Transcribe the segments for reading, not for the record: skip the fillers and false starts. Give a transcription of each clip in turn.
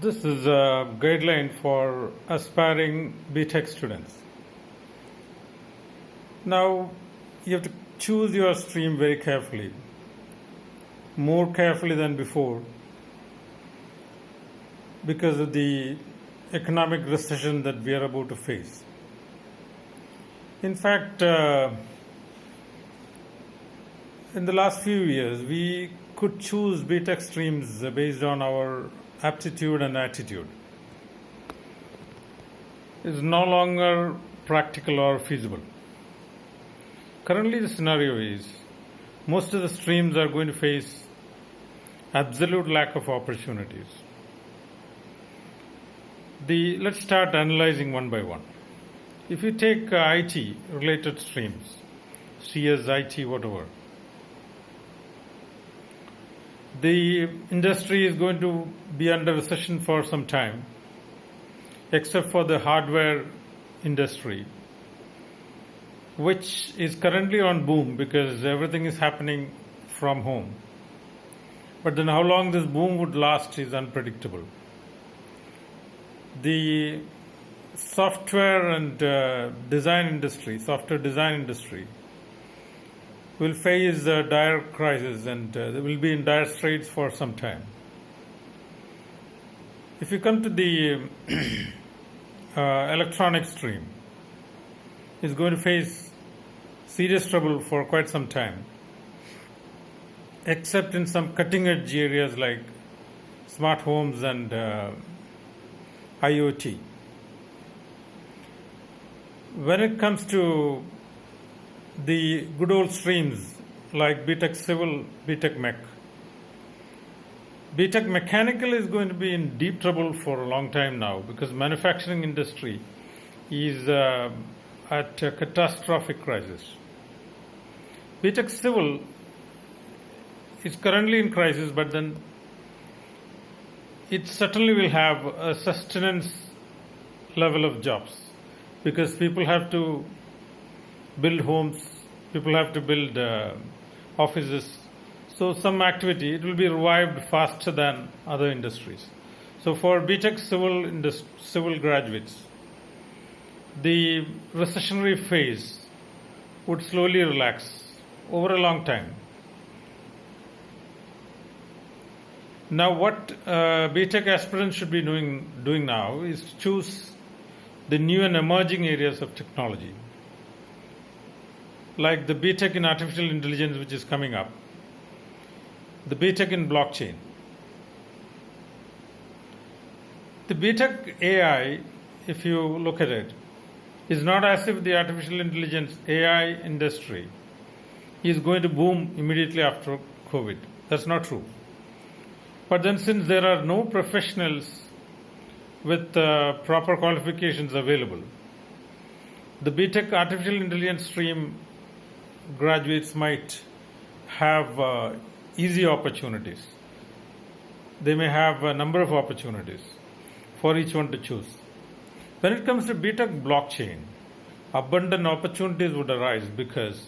This is a guideline for aspiring BTech students. Now, you have to choose your stream very carefully, more carefully than before, because of the economic recession that we are about to face. In fact, in the last few years, we could choose BTech streams based on our aptitude and attitude. It's no longer practical or feasible. Currently, the scenario is most of the streams are going to face absolute lack of opportunities. Let's start analyzing one by one. If you take IT related streams, CS, IT, whatever, the industry is going to be under recession for some time, except for the hardware industry, which is currently on boom because everything is happening from home. But then how long this boom would last is unpredictable. The software and design industry, software design industry, will face a dire crisis and they will be in dire straits for some time. If you come to the electronic stream, it's going to face serious trouble for quite some time, except in some cutting edge areas like smart homes and IoT. When it comes to the good old streams like BTech Civil, BTech Mech, BTech Mechanical is going to be in deep trouble for a long time now because manufacturing industry is at a catastrophic crisis. BTech Civil is currently in crisis, but then it certainly will have a sustenance level of jobs because people have to build homes, people have to build offices. So some activity, it will be revived faster than other industries. So for BTech civil graduates, the recessionary phase would slowly relax over a long time. Now what BTech aspirants should be doing now is to choose the new and emerging areas of technology, like the BTech in artificial intelligence, which is coming up, the BTech in blockchain. The BTech AI, if you look at it, is not as if the artificial intelligence AI industry is going to boom immediately after COVID. That's not true. But then since there are no professionals with proper qualifications available, the BTech artificial intelligence stream graduates might have easy opportunities. They may have a number of opportunities for each one to choose. When it comes to BTech blockchain, abundant opportunities would arise because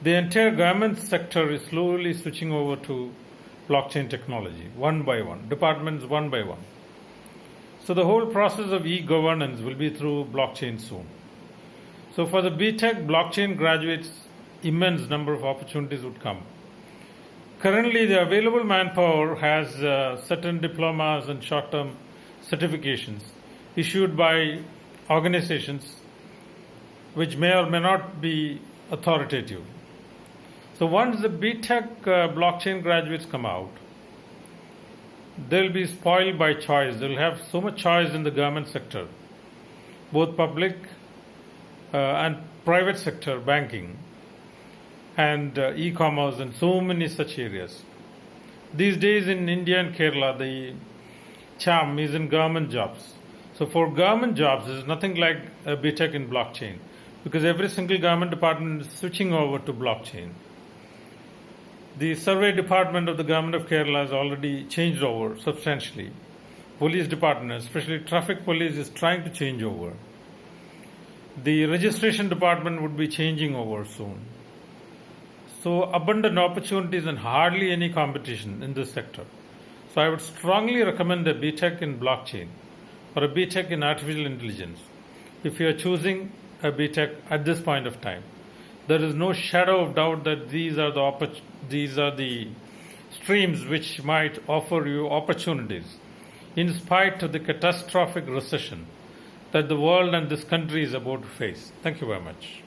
the entire government sector is slowly switching over to blockchain technology, one by one, departments one by one. So the whole process of e-governance will be through blockchain soon. So for the BTech blockchain graduates, immense number of opportunities would come. Currently, the available manpower has certain diplomas and short-term certifications issued by organizations which may or may not be authoritative. So once the BTech blockchain graduates come out, they'll be spoiled by choice. They'll have so much choice in the government sector, both public and private sector, banking, and e-commerce, and so many such areas. These days in India and Kerala, the charm is in government jobs. So for government jobs, there's nothing like a BTech in blockchain because every single government department is switching over to blockchain. The survey department of the government of Kerala has already changed over substantially. Police department, especially traffic police, is trying to change over. The registration department would be changing over soon. So abundant opportunities and hardly any competition in this sector. So I would strongly recommend a BTech in blockchain or a BTech in artificial intelligence if you are choosing a BTech at this point of time. There is no shadow of doubt that these are the streams which might offer you opportunities in spite of the catastrophic recession that the world and this country is about to face. Thank you very much.